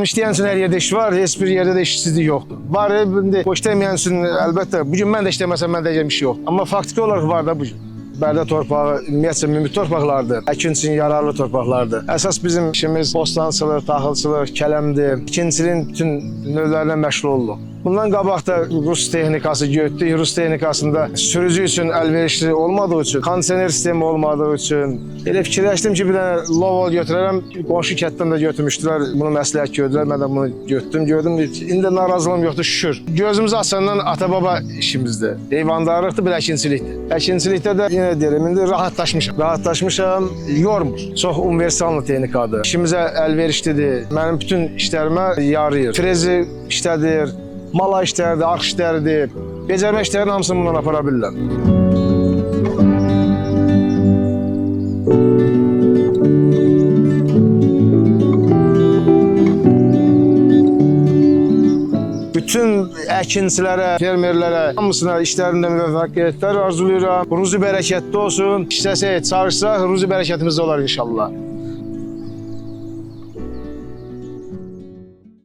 Yəni işləyən üçün hər yerdə iş var, heç bir yerdə də işsizlik yoxdur. Var, indi o işləməyən üçün əlbəttə bu gün mən də işləməsəm mən deyəcəm bir şey yoxdur. Amma faktiki olaraq var da bu gün. Bərdə torpağı ümumiyyətcə mümkün torpaqlardır. Əkin üçün yararlı torpaqlardır. Əsas bizim işimiz bostançılıq, taxılçılıq, kələmdir. Əkinçiliyin bütün növlərindən məşğul olduq. Bundan qabaq da Rus texnikası götürdük. Rus texnikasında sürücü üçün əlverişli olmadığı üçün, kondisioner sistemi olmadığı üçün elə fikirləşdim ki, bir dənə Lovol götürərəm. Qonşu kənddən də götürmüşdülər. Bunu məsləhət gördülər. Mən də bunu götürdüm, gördüm. İndi narazılığım yoxdur şükür. Gözümüzü açandan ata-baba işimizdir. Heyvandarlıqdır, bir əkinçilikdir. Əkinçilikdə də yenə deyirəm, indi rahatlaşmışam. Rahatlaşmışam, yormur. Çox universallı texnikadır. İşimizə əlverişlidir. Mənim bütün işlərimə yarayır. Frezi işlədir. Mala işləridir, arx işləridir, becərmə işlərini hamısını bundan apara bilirlər. Bütün əkinçilərə, fermerlərə, hamısına işlərində müvəffəqiyyətlər arzulayıram. Ruzi bərəkətli olsun. İşləsək, çalışsaq, ruzi bərəkətimiz olar inşallah.